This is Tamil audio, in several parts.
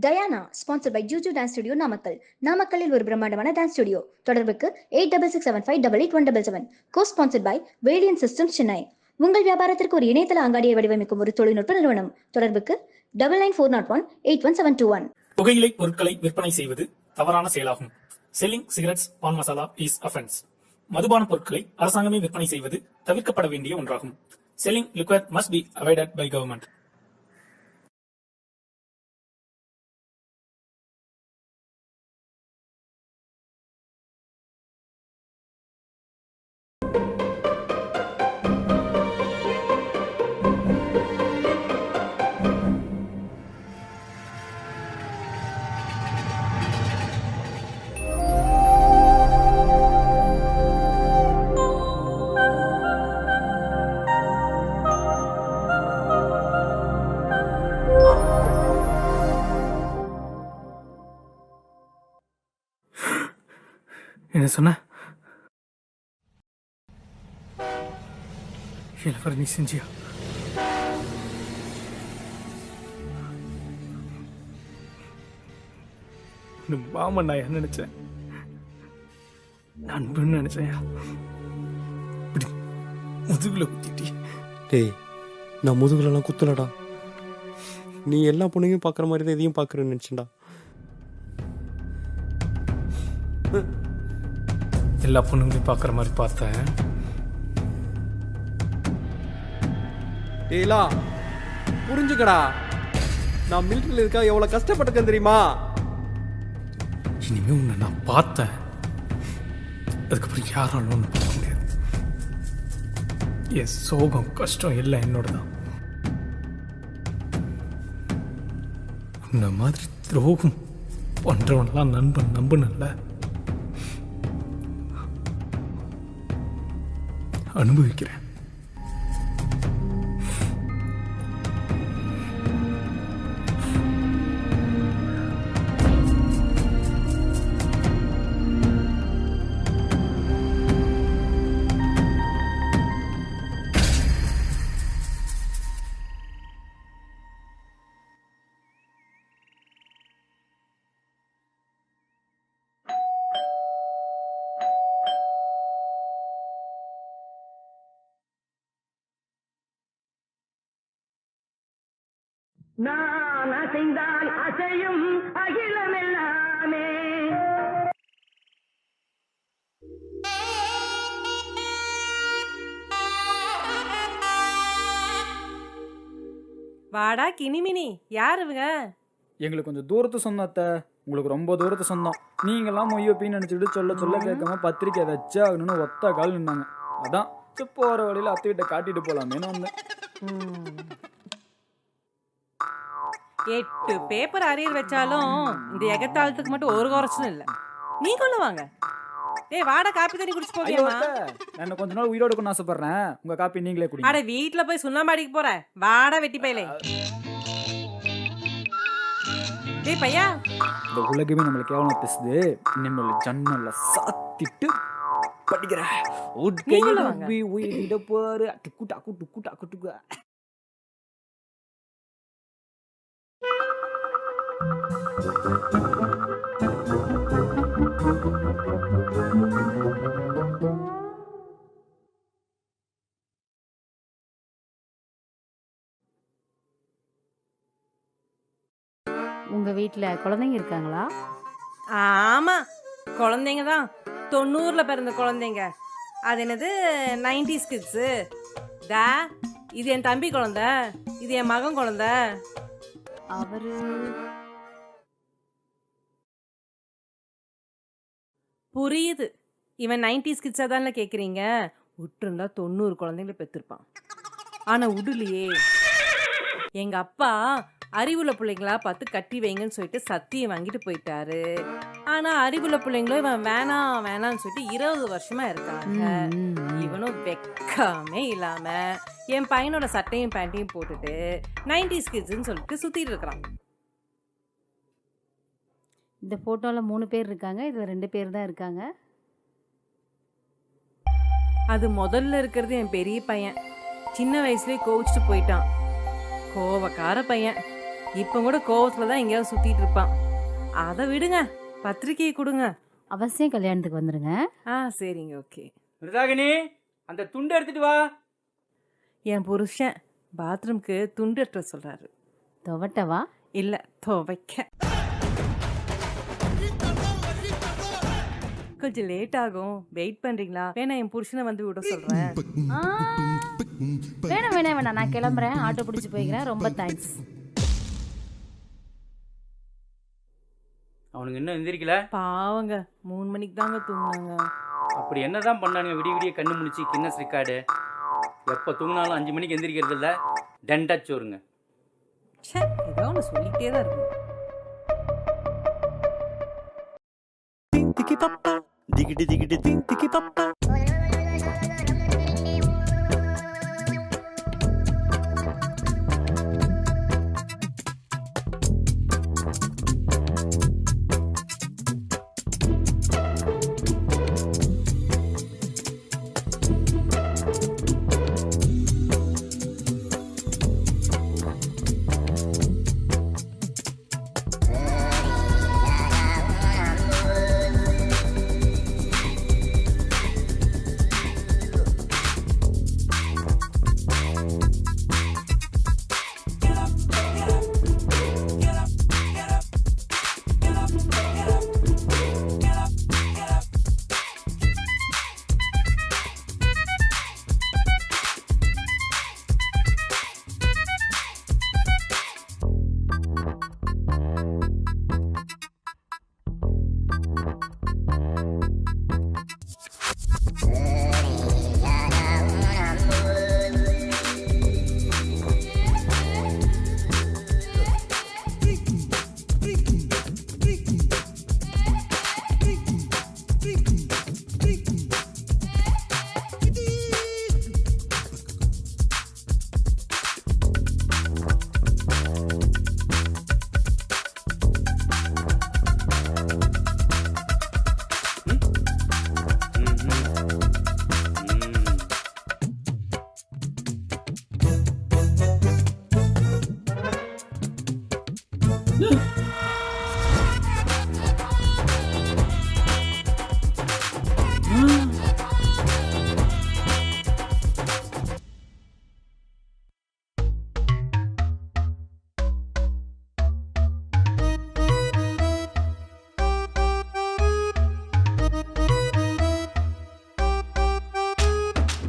Diana sponsored by Juju dance studio Namakkal. நாமக்கல்லில் ஒரு பிரம்மாண்டமான டான்ஸ் ஸ்டுடியோ. தொடர்புக்கு 8667588777. கோ ஸ்பான்சர்ட் பை வேலியன் சிஸ்டம்ஸ் சென்னை. உங்கள் வியாபாரத்திற்கு ஒரு இணையதள அங்காடியை வடிவமைக்கும் ஒரு தொழில்நுட்ப நிறுவனம். தொடர்புக்கு 9994081721. புகையிலை பொருட்களை விற்பனை செய்வது தவறான செயலாகும். Selling cigarettes, paan masala is offence. மதுபான பொருட்களை அரசாங்கமே விற்பனை செய்வது தவிர்க்கப்பட வேண்டிய ஒன்றாகும். Selling liquid must be avoided by government. என்ன சொன்ன? நீ செஞ்சியா? மாமன் நான் என்ன நினைச்சேன்? நண்பன் நினைச்சேன். முதுகுல குத்திட்டி. டேய், நான் முதுகுலலாம் குத்தலடா. நீ எல்லா பொண்ணையும் பார்க்குற மாதிரி தான் எதையும் பார்க்குறேன்னு நினச்சேன்டா. எல்லா பொண்ணுங்களையும் பார்க்குற மாதிரி பார்த்தேன். டேய்லா, புரிஞ்சுக்கடா. நான் மிலிட்டரியில் இருக்கா எவ்வளோ கஷ்டப்பட்டிருக்கேன் தெரியுமா? இனிமே உன்னை நான் பார்த்தேன், அதுக்கப்புறம் யாராலும் ஒன்று பார்க்க முடியாது. என் சோகம் கஷ்டம் எல்லாம் என்னோட தான். உன்ன மாதிரி துரோகம் பண்றவன்லாம் நண்பன் நம்புனல்ல, அனுபவிக்கிறேன். நான் அசைந்தால் அசையும் அகிலமெல்லாமே. வாடா கிணிமினி, யார் இவங்க? எங்களுக்கு கொஞ்சம் தூரத்து சொந்தம் அத்தை, உங்களுக்கு ரொம்ப தூரத்து சொந்தம். நீங்களாம் மொய்யப்பின்னு நினச்சிட்டு சொல்ல சொல்ல கேட்காம பத்திரிக்கை வச்சா ஆகணும்னு ஒத்த கால் நின்னாங்க. அதான் போகிற வழியில் அத்தைகிட்ட காட்டிட்டு போகலாமேன்னு வந்தேன். 8 பேப்பர் அரியர் வச்சாலும் இந்த எகத்தாளத்துக்கு மட்டும் ஒரு குறைச்சும் இல்லை. நீ கொள்ள வாங்க. ஏய் வாடா, காப்பி தண்ணி குடிச்சு போவியாமா? நான் கொஞ்ச நாள் உயிரோடு கொண்டு ஆசைப்படுறேன். உங்க காப்பி நீங்களே குடி. அட வீட்டுல போய் சுண்ணாம்பாடிக்கு போற. வாடா வெட்டி பையலே. டேய் பையா, இந்த உலகமே நம்மள கேவலமா பேசுது. நம்மள ஜன்னல்ல சாத்திட்டு படிக்கிறேன். உட்கையில உயிரிட போற டுக்கு டாக்கு டுக்கு டாக்கு டுக்கு. உங்க வீட்ல குழந்தைங்க இருக்காங்களா? ஆமா, குழந்தைங்க தான். 90ல பிறந்த குழந்தைங்க. அது என்னது 90s கிட்ஸு. டா, இது என் தம்பி குழந்தை, இது என் மகன் குழந்தை. அவரு புரியுது. இவன் 90s கிட்ஸா தானே கேட்குறீங்க. விட்டுருந்தா 90 குழந்தைங்களை பெற்றிருப்பான். ஆனா விடலையே. எங்க அப்பா அறிவுள்ள பிள்ளைங்களா பார்த்து கட்டி வைங்கன்னு சொல்லிட்டு சத்தியம் வாங்கிட்டு போயிட்டாரு. ஆனா அறிவுள்ள பிள்ளைங்களும் இவன் வேணாம் வேணான்னு சொல்லிட்டு 20 வருஷமா இருக்காங்க. இவனும் வெக்காமே இல்லாம என் பையனோட சட்டையும் பேண்ட்டையும் போட்டுட்டு 90s கிட்ஸ்ன்னு சொல்லிட்டு சுத்திட்டு இருக்கிறான். இந்த ஃபோட்டோவில் 3 பேர் இருக்காங்க, இதில் 2 பேர் தான் இருக்காங்க. அது முதல்ல இருக்கிறது என் பெரிய பையன். சின்ன வயசுலேயே கோவிச்சுட்டு போயிட்டான். கோவக்கார பையன். இப்போ கூட கோவத்துல தான் எங்கேயாவது சுத்திட்டு இருப்பான். அதை விடுங்க, பத்திரிக்கையை கொடுங்க. அவசியம் கல்யாணத்துக்கு வந்துருங்க. சரிங்க, ஓகே. மிருதாகினி, அந்த துண்டு எடுத்துட்டு வா. என் புருஷன் பாத்ரூம்க்கு துண்டு எடுத்து சொல்றாரு. துவட்டவா? இல்ல, துவைக்க. கொஞ்சம் லேட் ஆகும், வெயிட் பண்றீங்களா? வேணா என் புருஷனை வந்து விட சொல்றேன். வேணாம் வேணாம் வேணாம், நான் கிளம்புறேன், ஆட்டோ பிடிச்சி போய்க்கிறேன். ரொம்ப தேங்க்ஸ். அவனுங்க இன்னும் எந்திரிக்கல? பாவங்க, 3 மணிக்கு தாங்க தூங்குனாங்க. அப்படி என்னதான் பண்ணானுங்க? விடிய விடிய கண்ணு முடிச்சு கின்னஸ் ரெக்கார்டு. எப்போ தூங்கினாலும் 5 மணிக்கு எந்திரிக்கிறது இல்லை. டண்டாச்சோருங்க. ச்சே, ஏதோ ஒன்று சொல்லிக்கிட்டே தான் இருக்கும். திகிடி திகிடி திங்கி பப்பா.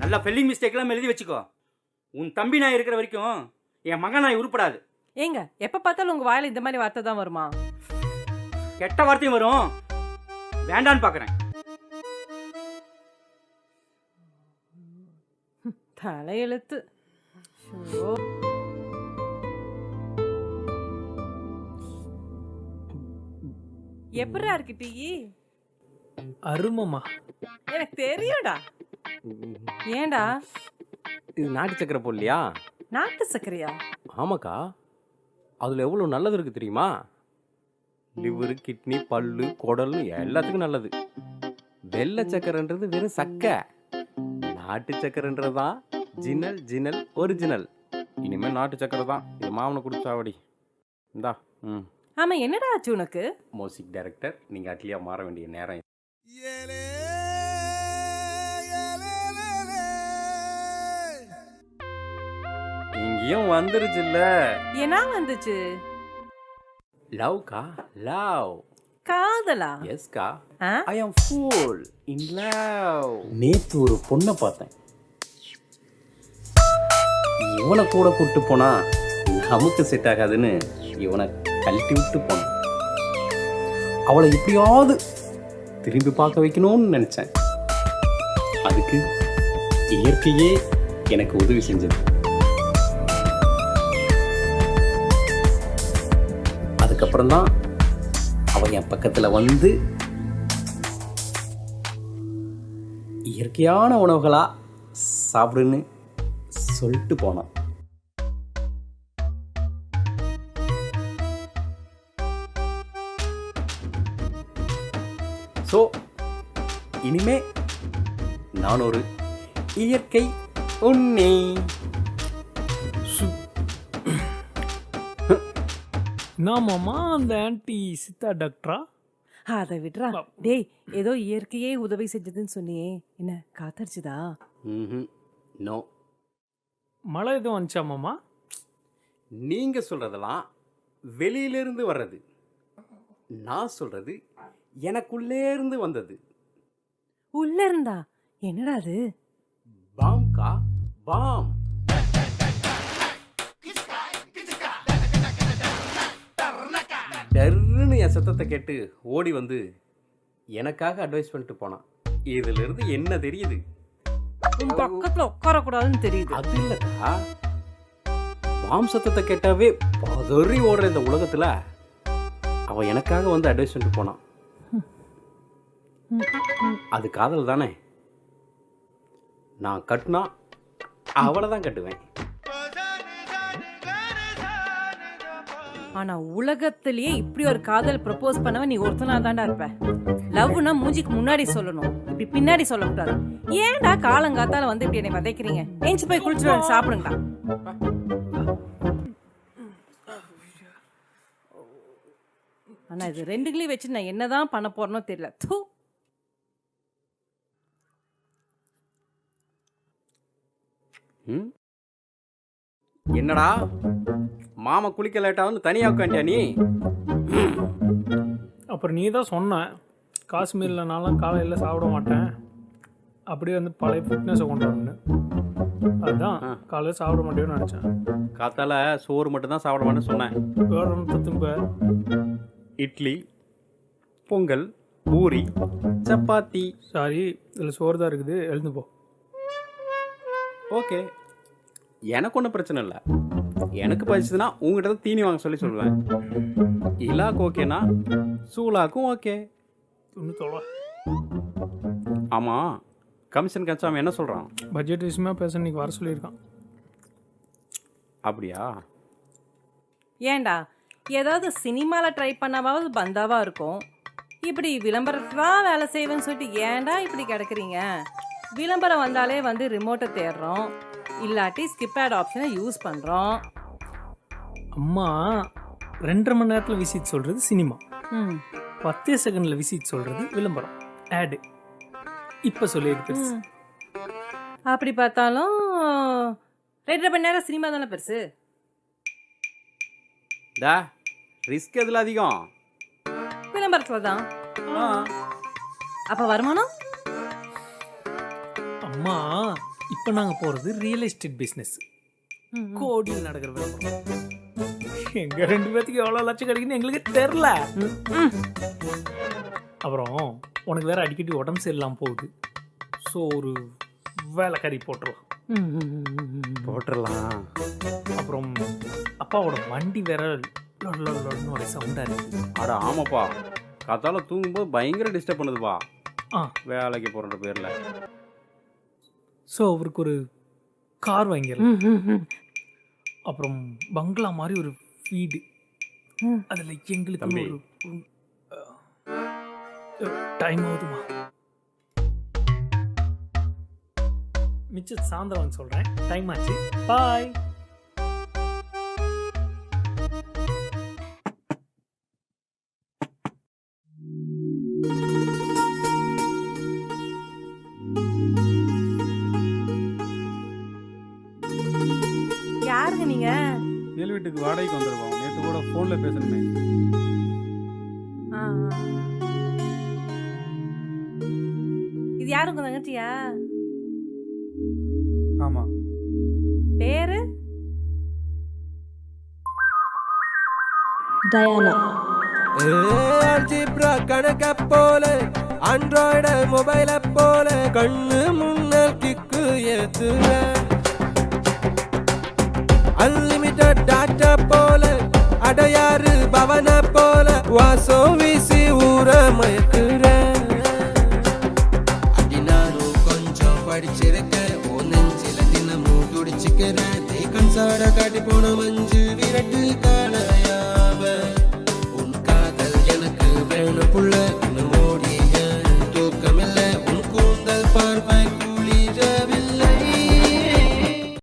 நல்லா ஃபெல்லிங் மிஸ்டேக்லாம் எழுதி வச்சுக்கோ. உன் தம்பி நான் இருக்கிற வரைக்கும் என் மகன் நாய் உருப்படாது. ஏங்க, எப்ப பார்த்தாலும் உங்க வாயில இந்த மாதிரி வார்த்தை தான் வருமா? கெட்ட வார்த்தையும் வரும். வேண்டான்னு பார்க்குறேன். தலையெழுத்து. ஐயோ. எப்படிடா இருக்கு டீ? அருமமா. எனக்கு தெரியும்டா. ஏன்டா? இது நாட்டு சக்கரை போடலையா? நாட்டு சர்க்கரையா? ஆமாக்கா, அதில் எவ்வளோ நல்லது இருக்குது தெரியுமா? லிவரு, கிட்னி, பல்லு, குடல்னு எல்லாத்துக்கும் நல்லது. வெள்ளை சக்கரைன்றது வெறும் சக்கை. நாட்டு சக்கரைன்றது தான் ஜினல் ஜினல் ஒரிஜினல். இனிமேல் நாட்டு சக்கரை தான். இது மாவனை குடிச்சாவடி. இந்தா. ஆமா, என்னடா ஆச்சு உனக்கு? மியூசிக் டைரக்டர், நீங்கள் அட்லியாக மாற வேண்டிய நேரம். இங்கேயும் வந்துருச்சுல்ல. என்ன வந்துச்சு? லவ்க்கா, லவ். காதலா? எஸ்கா, ஐ அம் ஃபூல் இன் லவ். நேத்து ஒரு பொண்ணை பார்த்தேன். இவனை கூட கூப்பிட்டு போனா நமக்கு செட் ஆகாதுன்னு இவனை கழட்டி விட்டு போனேன். அவளை எப்படியாவது திரும்பி பார்க்க வைக்கணும்னு நினைச்சேன். அதுக்கு இயற்கையே எனக்கு உதவி செஞ்சது. அதுக்கப்புறம் தான் அவன் என் பக்கத்தில் வந்து இயற்கையான உணவுகளா சாப்பிடுன்னு சொல்லிட்டு போனான். ஸோ இனிமே நான் ஒரு இயற்கை உண்ணி. என்னமாமா அந்த ஆன்ட்டி சித்தா டாக்டரா? அதை விட்றா. டேய், ஏதோ இயற்கையே உதவி செஞ்சதுன்னு சொன்னியே, என்ன காத்தடிச்சுதா? நோ. மழை எதுவும் வந்துச்சாமாமா? நீங்க சொல்றதெல்லாம் வெளியிலிருந்து வர்றது. நான் சொல்றது எனக்குள்ளே இருந்து வந்தது. உள்ள இருந்தா? என்னடா அது? பாம்கா பாம். டர்ன்னு என் சத்தத்தை கேட்டு ஓடி வந்து எனக்காக அட்வைஸ் பண்ணிட்டு போனான். இதுல இருந்து என்ன தெரியுது? உன் பக்கத்துல உட்காரக்கூடாதுன்னு தெரியுது. அது இல்லக்கா, பாம் சத்தத்தை கேட்டாவே பதறி ஓடுற இந்த உலகத்துல அவன் எனக்காக வந்து அட்வைஸ் பண்ணிட்டு போனான். அது காதல் தானே. நான் கட்டுனா அவளை தான் கட்டுவேன். ஆனா உலகத்திலேயே இப்படி ஒரு காதல் ப்ரப்போஸ் பண்ணவன் நீ ஒருத்தனா தான்டா இருப்ப. லவ்னா மூஞ்சிக்கு முன்னாடி சொல்லணும், இப்படி பின்னாடி சொல்லக்கூடாது. ஏன்டா காலங்காத்தால வந்து இப்படி என்னை வதைக்கிறீங்க? ஏஞ்சி போய் குளிச்சுட்டு வந்து சாப்பிடுங்கடா. ஆனா இது ரெண்டுகளையும் வச்சு நான் என்னதான் பண்ண போறேனோ தெரியல. தூ. என்னடா மாமா குளிக்க லேட்டா வந்து தனியா உட்காண்டியா நீ? அப்புறம் நீ தான் சொன்ன காஷ்மீர்லனாலும் காலையில் சாப்பிட மாட்டேன், அப்படியே வந்து பழைய ஃபிட்னஸை கொண்டு வரணும். அதுதான் காலையில் சாப்பிட மாட்டேன்னு நினச்சேன். காத்தால சோறு மட்டும் தான் சாப்பிட மாட்டேன்னு சொன்னேன். வேற திரும்ப இட்லி, பொங்கல், பூரி, சப்பாத்தி. சாரி, இதில் சோறு தான் இருக்குது, எழுந்து போ. ஓகே, எனக்கு ஒன்றும் பிரச்சனை இல்லை. எனக்கு பசிச்சுதுன்னா உங்ககிட்ட தான் தீனி வாங்க சொல்லி சொல்லுவேன். இலாக்கு ஓகேனா சூலாக்கும் ஓகே. தொண்ணூத்தோளா? ஆமாம், கமிஷன் கன்சாம என்ன சொல்கிறான்? பட்ஜெட் விஷயமா பேச இன்னைக்கு வர சொல்லியிருக்கான். அப்படியா? ஏன்டா ஏதாவது சினிமாவில் ட்ரை பண்ணாவது பந்தாவாக இருக்கும். இப்படி விளம்பரத்தில் தான் வேலை செய்வேன்னு சொல்லிட்டு ஏன்டா இப்படி கிடக்குறீங்க? விளம்பரம் வந்தாலே வந்து ரிமோட்டை தேடுறோம், இல்லாட்டி ஸ்கிப் ஆட் ஆப்ஷனை யூஸ் பண்ணுறோம். அம்மா 2.5 மணி நேரத்தில் விசிட் சொல்கிறது சினிமா, 10 செகண்டில் விசிட் சொல்கிறது விளம்பரம், ஆடு. இப்போ சொல்லியிருக்கு. அப்படி பார்த்தாலும் 2.5 மணி நேரம் சினிமா தானே பெருசு. டா, ரிஸ்க் எதில் அதிகம்? விளம்பரத்தில் தான். அப்போ வருமானம்? அம்மா, இப்போ நாங்கள் போகிறது ரியல் எஸ்டேட் பிஸ்னஸ், கோடியில் நடக்கிற விளம்பரம். எங்க 2 பேத்துக்கு எவ்வளோ லட்சம் கிடைக்குன்னு எங்களுக்கு தெரில. அப்புறம் உனக்கு வேற அடிக்கடி உடம்பு சரியில்லாமல் போகுது. ஸோ ஒரு வேலைக்காரி போட்டுடலாம். போட்டுடலாம். அப்புறம் அப்பாவோட வண்டி வேற லொல்லொல்லொன்னு ஒரு சவுண்டாக இருக்குது. அட ஆமாப்பா, காத்தால தூங்கும்போது பயங்கர டிஸ்டர்ப் பண்ணுதுப்பா. ஆ, வேலைக்கு போகிற பேரில். ஸோ அவருக்கு ஒரு கார் வாங்கிடலாம். அப்புறம் பங்களா மாதிரி ஒரு வீடு, அதில் எங்களுக்கு தம்பி. ஒரு டைம் ஆகுதுமா. மிச்சம் சாயந்தரம் சொல்கிறேன், டைம் ஆச்சு. பாய். யாருங்க நீங்க? மேல் வீட்டுக்கு வாடகைக்கு வந்துருவோம். நேற்று கூட ஃபோனில் பேசணுமே. இது யாருங்க தங்கச்சியா? ஆமாம். பேரு? டயானா. அல்ஜிப்ரா கணக்க போல, ஆண்ட்ராய்டு மொபைலை போல, கண்ணு முன்னல் கிக்கு ஏத்துற, அன்லிமிட்டட் டாட்டா போல, அடையாறு பவன போல, வாசம் வீசி ஊர மயக்குற. அடினாலும் கொஞ்சம் படிச்சிருக்க, ஓ நெஞ்சில தினமும் துடிச்சுக்கிறேன். தீ கன்சாட காட்டி போன மஞ்சு விரட்டு காணையாவ, உன் காதல் எனக்கு வேணும் புள்ள.